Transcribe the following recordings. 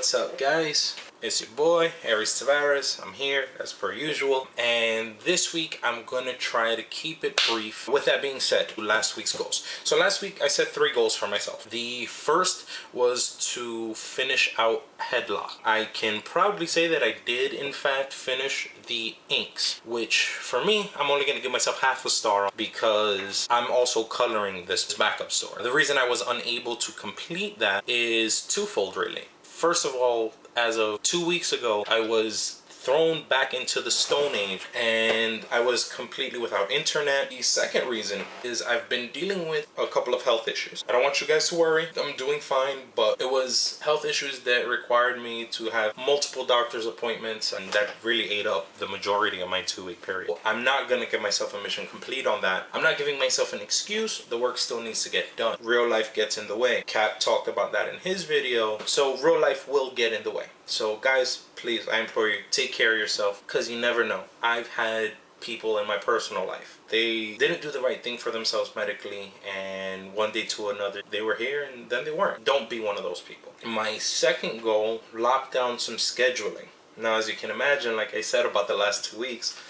What's up, guys? It's your boy Aries Tavares. I'm here as per usual, and this week I'm gonna try to keep it brief. With that being said, last week's goals. So last week I set 3 goals for myself. The first was to finish out Healocked. I can proudly say that I did in fact finish the inks, which for me, I'm only gonna give myself half a star because I'm also coloring this backup store. The reason I was unable to complete that is twofold, really. First of all, as of 2 weeks ago, I was thrown back into the Stone Age and I was completely without internet. The second reason is I've been dealing with a couple of health issues. I don't want you guys to worry, I'm doing fine, but it was health issues that required me to have multiple doctor's appointments, and that really ate up the majority of my 2-week period. I'm not gonna give myself a mission complete on that. I'm not giving myself an excuse. The work still needs to get done. Real life gets in the way. Kat talked about that in his video, so real life will get in the way. So guys, please, I implore you, take care of yourself, because you never know. I've had people in my personal life, they didn't do the right thing for themselves medically, and one day to another they were here and then they weren't. Don't be one of those people. My second goal, lock down some scheduling. Now, as you can imagine, like I said about the last 2 weeks,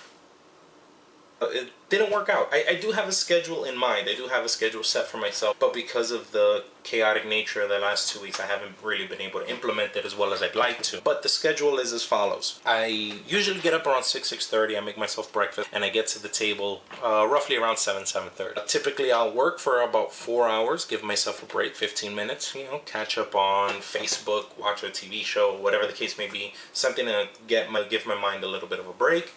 it didn't work out. I do have a schedule in mind. I do have a schedule set for myself, but because of the chaotic nature of the last 2 weeks, I haven't really been able to implement it as well as I'd like to. But the schedule is as follows. I usually get up around 6:30. I make myself breakfast and I get to the table roughly around 7:30. Typically I'll work for about 4 hours, give myself a break, 15 minutes, you know, catch up on Facebook, watch a TV show, whatever the case may be, something to give my mind a little bit of a break.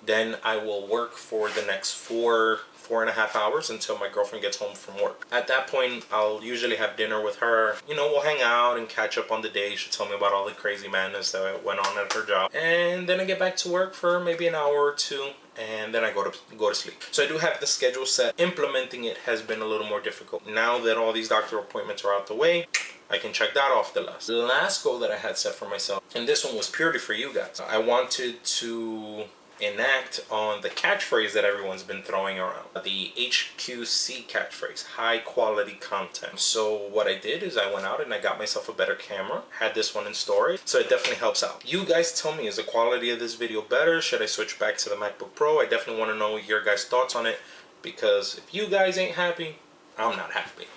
Then I will work for the next 4.5 hours until my girlfriend gets home from work. At that point, I'll usually have dinner with her. You know, we'll hang out and catch up on the day. She'll tell me about all the crazy madness that went on at her job. And then I get back to work for maybe an hour or two, and then I go to sleep. So I do have the schedule set. Implementing it has been a little more difficult. Now that all these doctor appointments are out the way, I can check that off the list. The last goal that I had set for myself, and this one was purely for you guys, I wanted to enact on the catchphrase that everyone's been throwing around, the HQC catchphrase, high quality content. So what I did is I went out and I got myself a better camera, had this one in storage, so it definitely helps out. You guys tell me, is the quality of this video better? Should I switch back to the MacBook Pro? I definitely want to know your guys' thoughts on it, because if you guys ain't happy, I'm not happy.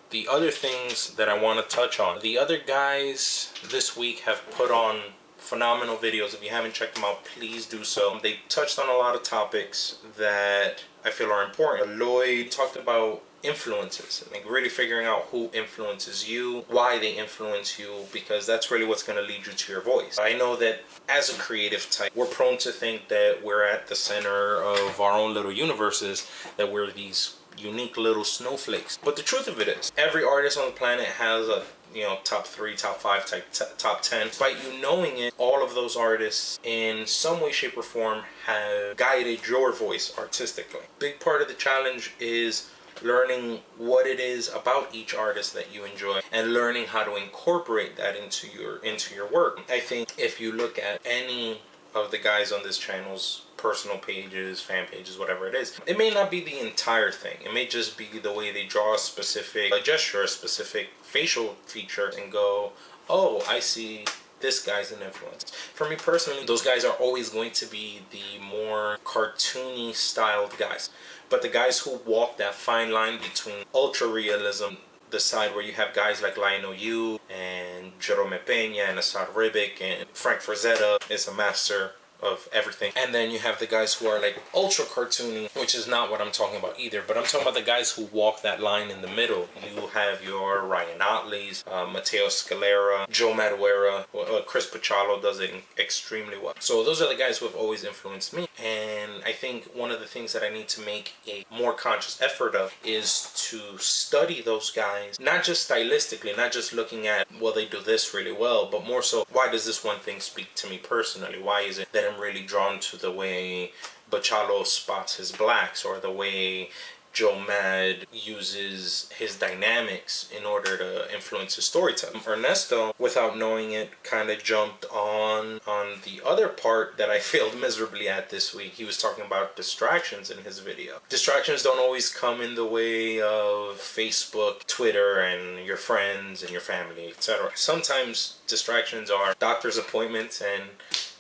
The other things that I want to touch on, the other guys this week have put on phenomenal videos. If you haven't checked them out, please do so. They touched on a lot of topics that I feel are important. Lloyd talked about influences, like really figuring out who influences you, why they influence you, because that's really what's going to lead you to your voice. I know that as a creative type, we're prone to think that we're at the center of our own little universes, that we're these unique little snowflakes. But the truth of it is, every artist on the planet has a, you know, top 3, top 5, top 10. Despite you knowing it, all of those artists in some way, shape, or form have guided your voice artistically. Big part of the challenge is learning what it is about each artist that you enjoy and learning how to incorporate that into your work. I think if you look at any of the guys on this channel's personal pages, fan pages, whatever it is, it may not be the entire thing. It may just be the way they draw a specific gesture, a specific facial feature, and go, oh, I see this guy's an influence. For me personally, those guys are always going to be the more cartoony styled guys. But the guys who walk that fine line between ultra realism, the side where you have guys like Lionel Yu and Jerome Peña and Asad Ribic, and Frank Frazetta is a master of everything. And then you have the guys who are like ultra cartoony, which is not what I'm talking about either, but I'm talking about the guys who walk that line in the middle. You have your Ryan Otley's, Matteo Scalera, Joe Madureira, Chris Pachalo does it extremely well. So those are the guys who have always influenced me, and I think one of the things that I need to make a more conscious effort of is to study those guys, not just stylistically, not just looking at, well, they do this really well, but more so, why does this one thing speak to me personally? Why is it that I'm really drawn to the way Bachalo spots his blacks, or the way Joe Mad uses his dynamics in order to influence his storytelling. Ernesto, without knowing it, kind of jumped on the other part that I failed miserably at this week. He was talking about distractions in his video. Distractions don't always come in the way of Facebook, Twitter, and your friends and your family, etc. Sometimes distractions are doctor's appointments and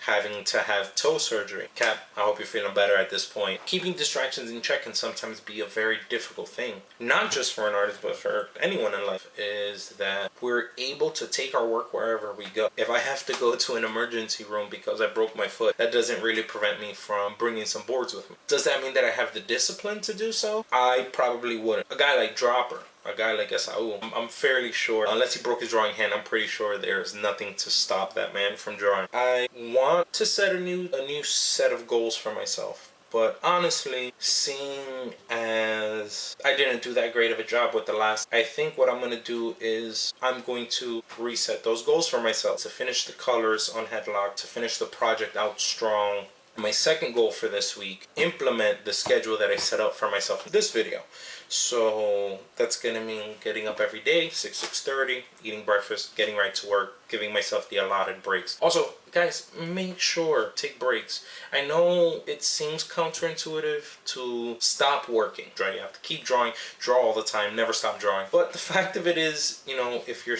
having to have toe surgery. Cap, I hope you're feeling better at this point. Keeping distractions in check can sometimes be a very difficult thing, not just for an artist, but for anyone in life, is that we're able to take our work wherever we go. If I have to go to an emergency room because I broke my foot, that doesn't really prevent me from bringing some boards with me. Does that mean that I have the discipline to do so? I probably wouldn't. A guy like Dropper, a guy like Esau, I'm fairly sure, unless he broke his drawing hand, I'm pretty sure there's nothing to stop that man from drawing. I want to set a new set of goals for myself. But honestly, seeing as I didn't do that great of a job with the last, I think what I'm going to do is I'm going to reset those goals for myself. To finish the colors on Headlock, to finish the project out strong. My second goal for this week, implement the schedule that I set up for myself in this video. So that's gonna mean getting up every day, 6:30, eating breakfast, getting right to work, giving myself the allotted breaks. Also, guys, make sure take breaks. I know it seems counterintuitive to stop working, right? You have to keep drawing, draw all the time, never stop drawing. But the fact of it is, you know, if you're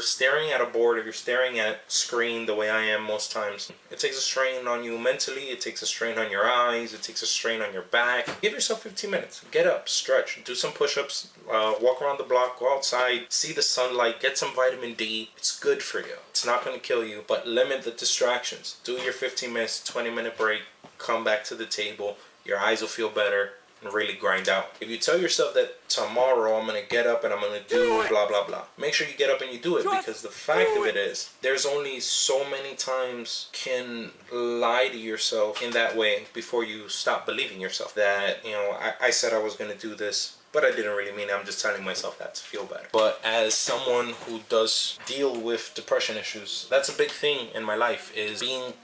staring at a board, if you're staring at screen the way I am most times, it takes a strain on you mentally, it takes a strain on your eyes, it takes a strain on your back. Give yourself 15 minutes. Get up, stretch, do some push-ups, walk around the block, go outside, see the sunlight, get some vitamin D. It's good for you. It's not going to kill you, but limit the distractions. Do your 15 minutes, 20-minute break, come back to the table, your eyes will feel better, and really grind out. If you tell yourself that tomorrow I'm gonna get up and I'm gonna do blah blah blah, make sure you get up and you do it, because the fact of it is there's only so many times you can lie to yourself in that way before you stop believing yourself that, you know, I said I was gonna do this, but I didn't really mean it. I'm just telling myself that to feel better. But as someone who does deal with depression issues, that's a big thing in my life, is being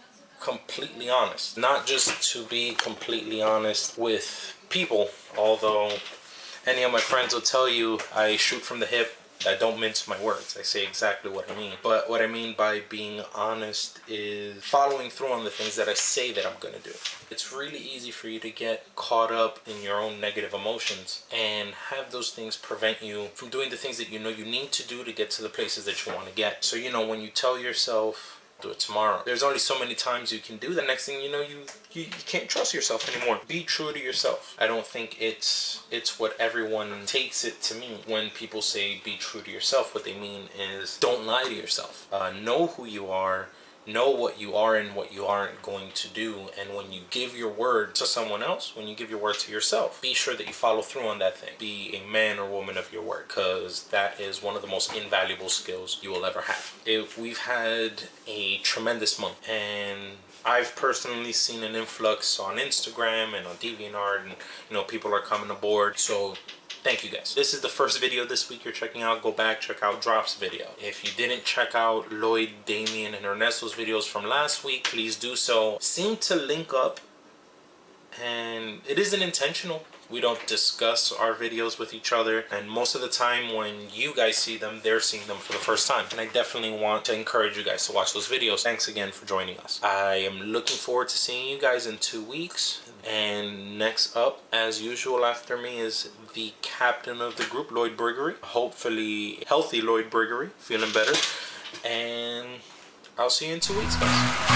completely honest. Not just to be completely honest with people, although any of my friends will tell you I shoot from the hip. I don't mince my words. I say exactly what I mean. But what I mean by being honest is following through on the things that I say that I'm gonna do. It's really easy for you to get caught up in your own negative emotions and have those things prevent you from doing the things that you know you need to do to get to the places that you want to get. So, you know, when you tell yourself, do it tomorrow, there's only so many times you can do. The next thing you know, you can't trust yourself anymore. Be true to yourself. I don't think it's what everyone takes it to mean when people say be true to yourself. What they mean is don't lie to yourself. Know who you are. Know what you are and what you aren't going to do. And when you give your word to someone else, when you give your word to yourself, be sure that you follow through on that thing. Be a man or woman of your word, because that is one of the most invaluable skills you will ever have. We've had a tremendous month, and I've personally seen an influx on Instagram and on DeviantArt, and you know, people are coming aboard. So thank you guys. This is the first video this week you're checking out. Go back, check out Drop's video. If you didn't check out Lloyd, Damien, and Ernesto's videos from last week, please do so. Seem to link up, and it isn't intentional. We don't discuss our videos with each other, and most of the time when you guys see them, they're seeing them for the first time. And I definitely want to encourage you guys to watch those videos. Thanks again for joining us. I am looking forward to seeing you guys in 2 weeks. And next up, as usual after me, is the captain of the group, Lloyd Briggery. Hopefully healthy Lloyd Briggery, feeling better. And I'll see you in 2 weeks, guys.